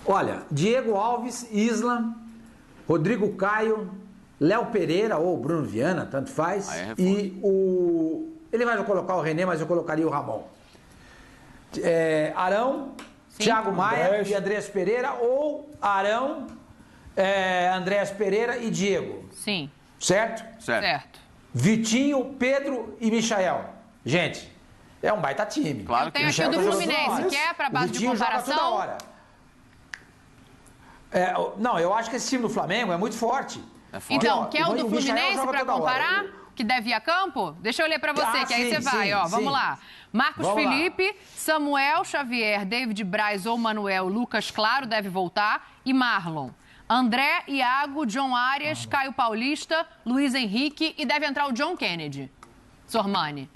Olha, Diego Alves, Isla, Rodrigo Caio, Léo Pereira ou Bruno Viana, tanto faz. E o... Ele vai colocar o René, mas eu colocaria o Ramon. Arão, sim, Thiago Maia e Andreas Pereira, ou Arão, Andreas Pereira e Diego. Sim. Certo? Certo. Vitinho, Pedro e Michael. Gente, é um baita time. Claro que eu tenho aqui do Fluminense, que é para base de comparação. Joga toda hora. Não, eu acho que esse time do Flamengo é muito forte. Então, quer o do Fluminense para comparar? Que deve ir a campo? Deixa eu ler para você, que aí você vai, ó. Vamos lá. Marcos Felipe, Samuel Xavier, David Braz ou Manuel, Lucas Claro deve voltar e Marlon. André, Iago, John Arias, Caio Paulista, Luiz Henrique e deve entrar o John Kennedy. Sormani.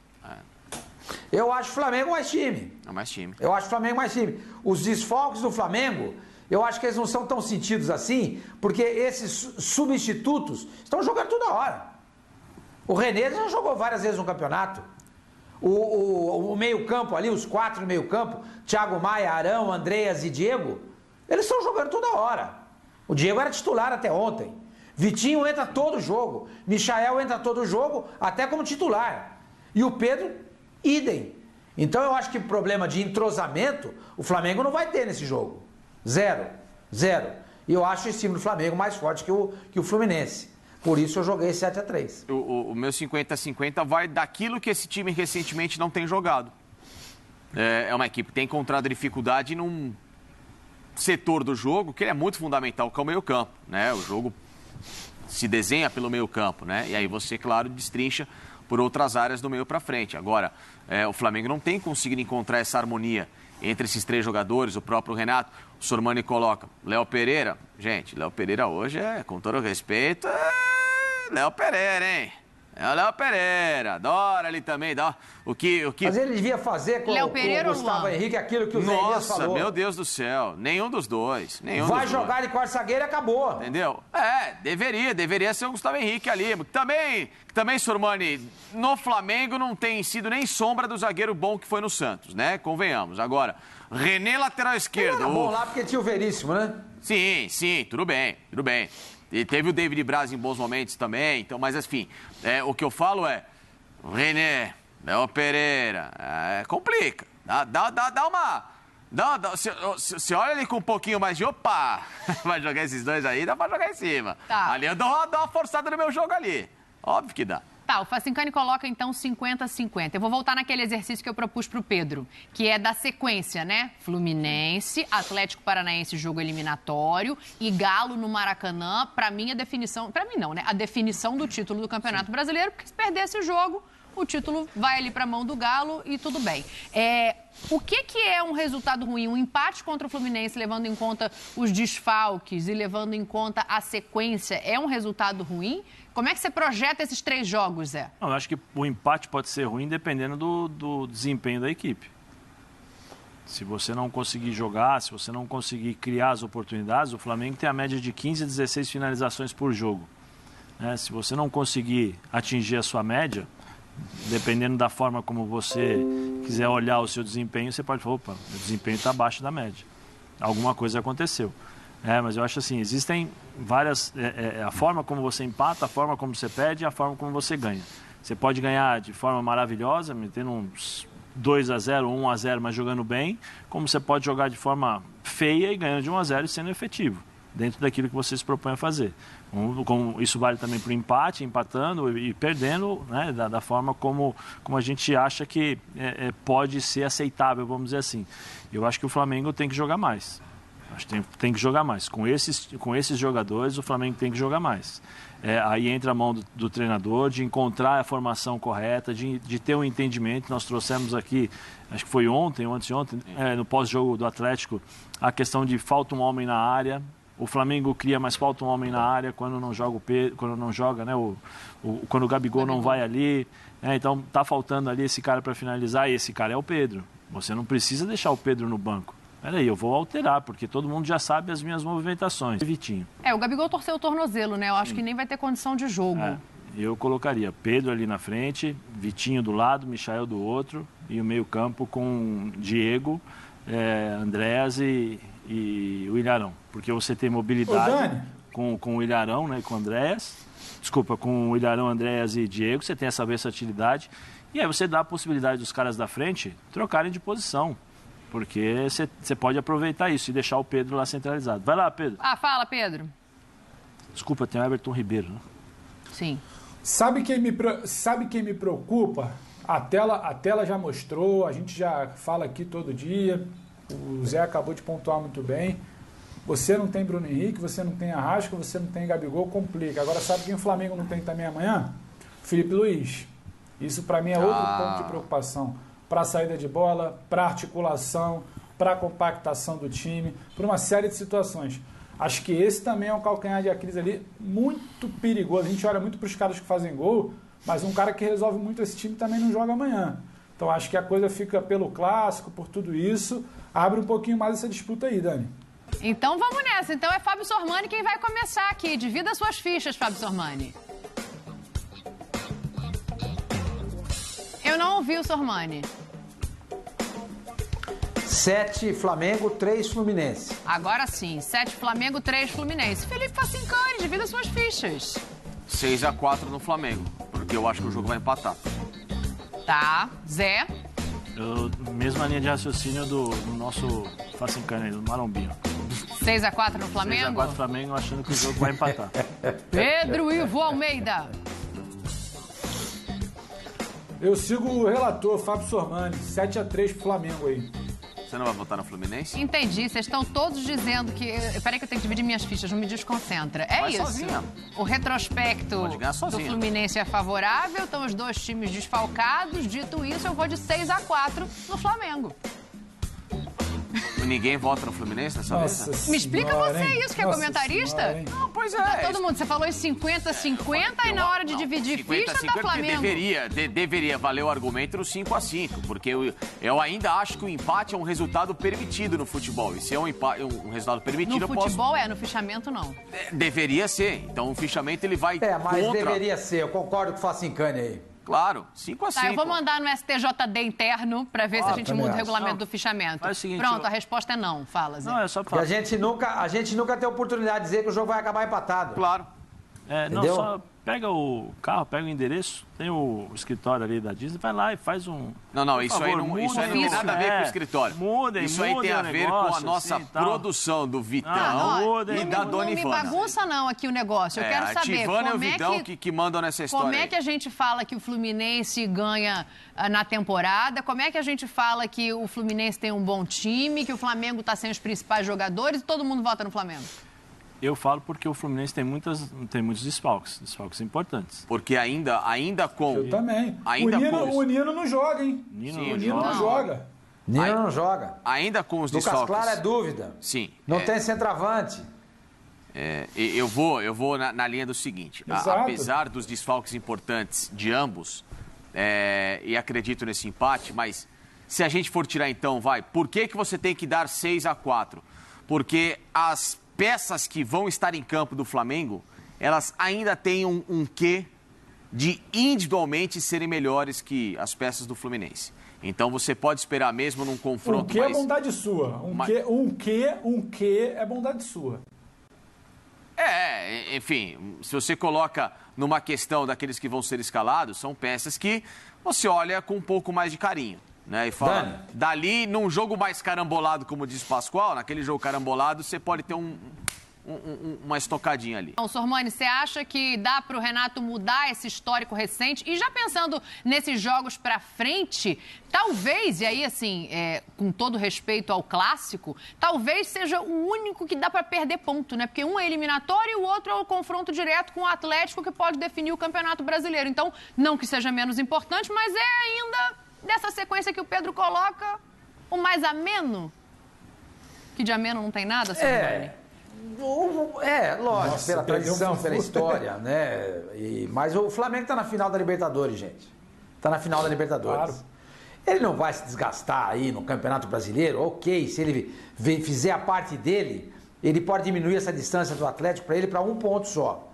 Eu acho o Flamengo mais time. É mais time. Eu acho o Flamengo mais time. Os desfalques do Flamengo, eu acho que eles não são tão sentidos assim, porque esses substitutos estão jogando toda hora. O René já jogou várias vezes no campeonato. O meio-campo ali, os 4 no meio-campo, Thiago Maia, Arão, Andreas e Diego, eles estão jogando toda hora. O Diego era titular até ontem. Vitinho entra todo jogo. Michael entra todo jogo, até como titular. E o Pedro, idem. Então eu acho que problema de entrosamento, o Flamengo não vai ter nesse jogo. Zero. E eu acho esse time do Flamengo mais forte que o Fluminense. Por isso eu joguei 7-3. O meu 50-50 vai daquilo que esse time recentemente não tem jogado. É uma equipe que tem encontrado dificuldade num setor do jogo que ele é muito fundamental, que é o meio-campo, né? O jogo se desenha pelo meio-campo, né? E aí você, claro, destrincha por outras áreas do meio para frente. Agora, o Flamengo não tem conseguido encontrar essa harmonia entre esses 3 jogadores, o próprio Renato. O Sormani coloca Léo Pereira. Gente, Léo Pereira hoje com todo respeito, Léo Pereira, hein? É o Léo Pereira, adora ali também, dá o que... Mas ele devia fazer com o Gustavo Henrique aquilo que o Zé Elias falou. Nossa, meu Deus do céu, nenhum dos dois. Vai jogar de quarto zagueiro e acabou. Entendeu? Deveria ser o Gustavo Henrique ali. Também, Sormani, no Flamengo não tem sido nem sombra do zagueiro bom que foi no Santos, né? Convenhamos. Agora, René, lateral esquerdo. Era bom lá porque tinha o Veríssimo, né? Sim, tudo bem. E teve o David Braz em bons momentos também, então, mas enfim, o que eu falo René, Léo Pereira, complica, dá uma... Você olha ali com um pouquinho mais de opa, vai jogar esses dois aí, dá pra jogar em cima. Tá. Ali eu dou uma forçada no meu jogo ali, óbvio que dá. Tá, o Facincani coloca então 50-50. Eu vou voltar naquele exercício que eu propus pro Pedro, que é da sequência, né? Fluminense, Atlético Paranaense, jogo eliminatório e Galo no Maracanã. Pra mim, a definição... Pra mim não, né? A definição do título do Campeonato Brasileiro, porque se perder esse jogo, o título vai ali pra mão do Galo e tudo bem. O que é um resultado ruim? Um empate contra o Fluminense, levando em conta os desfalques e levando em conta a sequência, é um resultado ruim? Como é que você projeta esses 3 jogos, Zé? Eu acho que o empate pode ser ruim dependendo do desempenho da equipe. Se você não conseguir jogar, se você não conseguir criar as oportunidades, o Flamengo tem a média de 15 a 16 finalizações por jogo. Se você não conseguir atingir a sua média, dependendo da forma como você quiser olhar o seu desempenho, você pode falar, opa, o desempenho está abaixo da média. Alguma coisa aconteceu. Mas eu acho assim, existem várias... a forma como você empata, a forma como você perde e a forma como você ganha. Você pode ganhar de forma maravilhosa, metendo uns 2-0, 1-0, mas jogando bem, como você pode jogar de forma feia e ganhando de 1-0 e sendo efetivo, dentro daquilo que você se propõe a fazer. Isso vale também para o empate, empatando e perdendo, né, da forma como a gente acha que pode ser aceitável, vamos dizer assim. Eu acho que o Flamengo tem que jogar mais. Acho que tem que jogar mais. Com esses jogadores, o Flamengo tem que jogar mais. Aí entra a mão do treinador, de encontrar a formação correta, de ter um entendimento. Nós trouxemos aqui, acho que foi ontem ou anteontem, no pós-jogo do Atlético, a questão de falta um homem na área. O Flamengo cria, mas falta um homem na área quando não joga né? Quando o Gabigol não vai ali. Então tá faltando ali esse cara para finalizar, e esse cara é o Pedro. Você não precisa deixar o Pedro no banco. Peraí, eu vou alterar, porque todo mundo já sabe as minhas movimentações. Vitinho. O Gabigol torceu o tornozelo, né? Eu acho que nem vai ter condição de jogo. Eu colocaria Pedro ali na frente, Vitinho do lado, Michael do outro, e o meio-campo com Diego, Andreas e e o Ilharão. Porque você tem mobilidade com o Ilharão, né, com o Andréas. Desculpa, com o Ilharão, Andréas e Diego. Você tem essa versatilidade. E aí você dá a possibilidade dos caras da frente trocarem de posição. Porque você pode aproveitar isso e deixar o Pedro lá centralizado. Vai lá, Pedro. Fala, Pedro. Desculpa, tem o Everton Ribeiro, né? Sim. Sabe quem me preocupa? A tela já mostrou, a gente já fala aqui todo dia. O Zé acabou de pontuar muito bem. Você não tem Bruno Henrique, você não tem Arrasca, você não tem Gabigol, complica. Agora, sabe quem o Flamengo não tem também amanhã? Felipe Luiz. Isso, para mim, é outro ponto de preocupação. Para a saída de bola, para a articulação, para a compactação do time, para uma série de situações. Acho que esse também é um calcanhar de Aquiles ali muito perigoso. A gente olha muito para os caras que fazem gol, mas um cara que resolve muito esse time também não joga amanhã. Então, acho que a coisa fica pelo clássico, por tudo isso. Abre um pouquinho mais essa disputa aí, Dani. Então vamos nessa. Então é Fábio Sormani quem vai começar aqui. Divida suas fichas, Fábio Sormani. Eu não ouvi o Sormani. 7 Flamengo, 3 Fluminense. Agora sim, 7 Flamengo, 3 Fluminense. Felipe Facincani, divida suas fichas. 6-4 no Flamengo, porque eu acho que o jogo vai empatar. Tá. Zé? Mesma linha de raciocínio do nosso Facincani, do Marombinho. 6-4 no Flamengo? 6-4 Flamengo, achando que o jogo vai empatar. Pedro Ivo Almeida. Eu sigo o relator, Fábio Sormani. 7-3 pro Flamengo aí. Você não vai votar no Fluminense? Entendi, vocês estão todos dizendo que... Peraí que eu tenho que dividir minhas fichas, não me desconcentra. É Vai isso. sozinha. O retrospecto Pode ganhar do sozinha. Fluminense é favorável, estão os dois times desfalcados. Dito isso, eu vou de 6-4 no Flamengo. Ninguém vota no Fluminense nessa vez? Me explica você isso, que é comentarista? Não, pois Tá é. todo mundo, você falou em 50-50 e na hora de dividir ficha tá 50-50 Flamengo. deveria valer o argumento no 5-5, porque eu ainda acho que o empate é um resultado permitido no futebol. E se é um resultado permitido, No eu posso... futebol no fichamento não. Deveria ser. Então o fichamento ele vai Mas contra... deveria ser. Eu concordo com o Facincani aí. Claro, 5-5. Tá, eu vou mandar no STJD interno pra ver se a gente também muda o acho. regulamento Não, do fichamento. faz o seguinte, Pronto, a resposta é não. Fala, Zé. Não, é só pra Porque falar. a gente nunca tem oportunidade de dizer que o jogo vai acabar empatado. Claro. Não, Entendeu? só pega o carro, pega o endereço, tem o escritório ali da Disney, vai lá e faz um... Não, isso aí não tem nada a ver com o escritório. Isso aí tem a ver com a nossa assim, produção do Vitão e da Dona Não me Ivana. bagunça não aqui o negócio. Eu quero A saber Tivana e o como Vitão é que mandam nessa história. como é aí. que a gente fala que o Fluminense ganha na temporada, como é que a gente fala que o Fluminense tem um bom time, que o Flamengo está sem os principais jogadores e todo mundo vota no Flamengo. Eu falo porque o Fluminense tem muitos desfalques importantes. Porque ainda com... Eu também. Ainda O Nino não joga, hein? Sim, O Nino não joga. Nino não joga. Ainda com os Lucas desfalques. Claro é dúvida. Sim. Não tem centroavante. Eu vou na linha do seguinte. Exato. Apesar dos desfalques importantes de ambos, e acredito nesse empate, mas se a gente for tirar então, por que você tem que dar 6-4? Porque as peças que vão estar em campo do Flamengo, elas ainda têm um quê de individualmente serem melhores que as peças do Fluminense. Então você pode esperar mesmo num confronto Um que é bondade sua. Um que é bondade sua. Enfim, se você coloca numa questão daqueles que vão ser escalados, são peças que você olha com um pouco mais de carinho. Né, e fala, Dani. dali, num jogo mais carambolado, como diz Pascoal, naquele jogo carambolado, você pode ter uma estocadinha ali. Então, Sormani, você acha que dá para o Renato mudar esse histórico recente? E já pensando nesses jogos para frente, talvez, e aí assim, com todo respeito ao clássico, talvez seja o único que dá para perder ponto, né? Porque um é eliminatório e o outro é o confronto direto com o Atlético, que pode definir o Campeonato Brasileiro. Então, não que seja menos importante, mas é ainda... dessa sequência que o Pedro coloca, o mais ameno? Que de ameno não tem nada, Sormani? Lógico, Nossa, pela perdeu tradição, um pela história, né? Mas o Flamengo está na final da Libertadores, gente. Está na final da Libertadores. Claro. Ele não vai se desgastar aí no Campeonato Brasileiro, ok. Se ele fizer a parte dele, ele pode diminuir essa distância do Atlético para ele para um ponto só.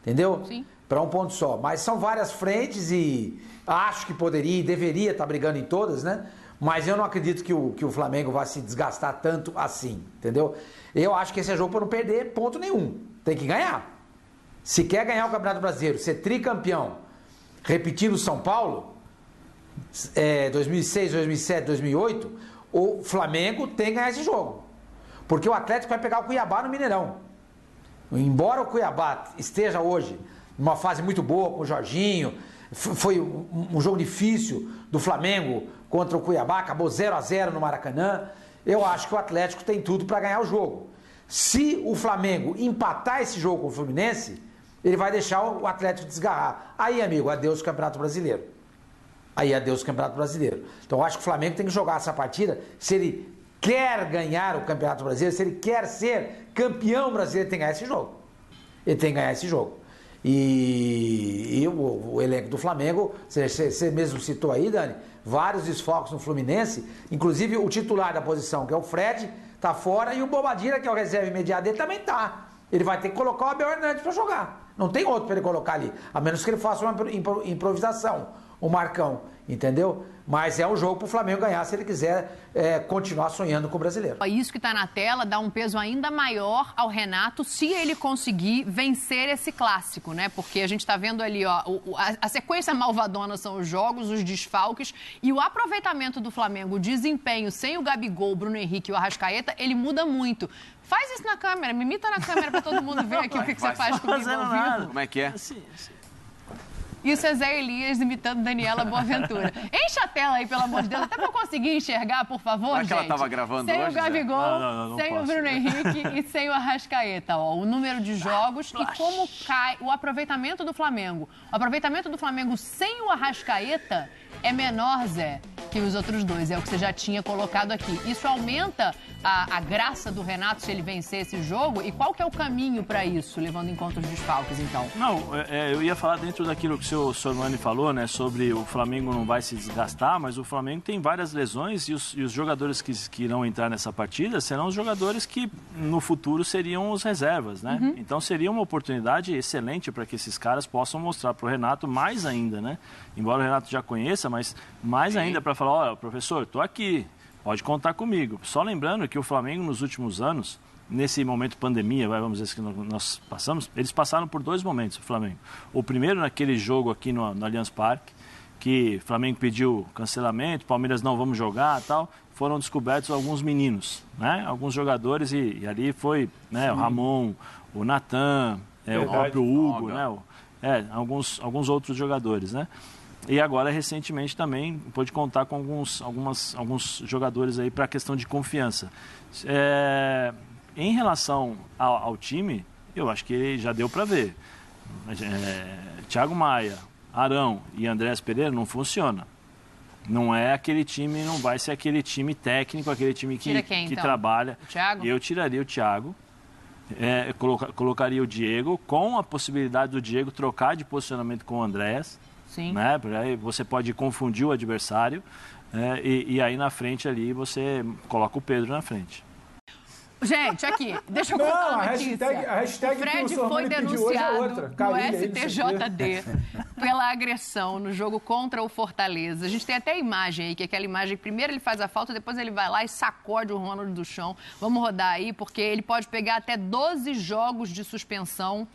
Entendeu? Sim. Para um ponto só. Mas são várias frentes e acho que poderia e deveria estar brigando em todas, né? Mas eu não acredito que o Flamengo vá se desgastar tanto assim, entendeu? Eu acho que esse é jogo para não perder ponto nenhum. Tem que ganhar. Se quer ganhar o Campeonato Brasileiro, ser tricampeão, repetindo o São Paulo, 2006, 2007, 2008, o Flamengo tem que ganhar esse jogo. Porque o Atlético vai pegar o Cuiabá no Mineirão. Embora o Cuiabá esteja hoje numa fase muito boa com o Jorginho, foi um jogo difícil do Flamengo contra o Cuiabá, acabou 0-0 no Maracanã. Eu acho que o Atlético tem tudo para ganhar o jogo. Se o Flamengo empatar esse jogo com o Fluminense, ele vai deixar o Atlético desgarrar. Aí, amigo, adeus Campeonato Brasileiro. Aí, adeus Campeonato Brasileiro. Então, eu acho que o Flamengo tem que jogar essa partida. Se ele quer ganhar o Campeonato Brasileiro, se ele quer ser campeão brasileiro, ele tem que ganhar esse jogo. Ele tem que ganhar esse jogo. E o elenco do Flamengo, você mesmo citou aí, Dani, vários desfalques no Fluminense, inclusive o titular da posição, que é o Fred, tá fora, e o Bobadilla, que é o reserva imediato dele, também tá. Ele vai ter que colocar o Abel Hernandes para jogar. Não tem outro para ele colocar ali, a menos que ele faça uma improvisação, o Marcão, entendeu? Mas é um jogo para o Flamengo ganhar se ele quiser continuar sonhando com o brasileiro. Isso que está na tela dá um peso ainda maior ao Renato se ele conseguir vencer esse clássico, né? Porque a gente está vendo ali, ó, a sequência malvadona são os jogos, os desfalques e o aproveitamento do Flamengo, o desempenho sem o Gabigol, o Bruno Henrique e o Arrascaeta, ele muda muito. Faz isso na câmera, me imita na câmera para todo mundo ver aqui o que você faz comigo ao vivo. Como é que é? Assim. E o César Elias imitando Daniela Boaventura. Enche a tela aí, pelo amor de Deus, até pra eu conseguir enxergar, por favor, gente. Que ela tava gravando sem hoje, o Gabigol, não sem posso. o Bruno Henrique e sem o Arrascaeta. Ó, o número de jogos e como cai o aproveitamento do Flamengo. O aproveitamento do Flamengo sem o Arrascaeta é menor, Zé, que os outros dois. É o que você já tinha colocado aqui. Isso aumenta a graça do Renato se ele vencer esse jogo? E qual que é o caminho para isso, levando em conta os desfalques, então? Não, eu ia falar dentro daquilo que o Sormani falou, né, sobre o Flamengo não vai se desgastar, mas o Flamengo tem várias lesões e os jogadores que irão entrar nessa partida serão os jogadores que no futuro seriam os reservas, né? Então seria uma oportunidade excelente para que esses caras possam mostrar para o Renato mais ainda, né? Embora o Renato já conheça, mas mais ainda para falar, olha, professor, estou aqui, pode contar comigo. Só lembrando que o Flamengo nos últimos anos, nesse momento pandemia, vamos dizer que nós passamos, eles passaram por dois momentos, o Flamengo. O primeiro naquele jogo aqui no Allianz Parque, que o Flamengo pediu cancelamento, Palmeiras não, vamos jogar e tal, foram descobertos alguns meninos, né? Alguns jogadores e ali foi, né, o Ramon, o Natan, o próprio Hugo, né? Alguns outros jogadores, né? E agora, recentemente, também pôde contar com alguns jogadores aí para a questão de confiança. Em relação ao time, eu acho que já deu para ver. Thiago Maia, Arão e Andrés Pereira não funciona. Não é aquele time, não vai ser aquele time técnico, aquele time que trabalha. O Thiago? Eu tiraria o Thiago. Colocaria o Diego, com a possibilidade do Diego trocar de posicionamento com o Andrés. Sim. Né? Aí você pode confundir o adversário e aí na frente ali você coloca o Pedro na frente. Gente, aqui, deixa eu contar uma notícia. A hashtag o Fred que o foi pediu hoje é denunciado outra. no Carilha, STJD pela agressão no jogo contra o Fortaleza. A gente tem até imagem aí, que é aquela imagem, primeiro ele faz a falta, depois ele vai lá e sacode o Ronald do chão. Vamos rodar aí, porque ele pode pegar até 12 jogos de suspensão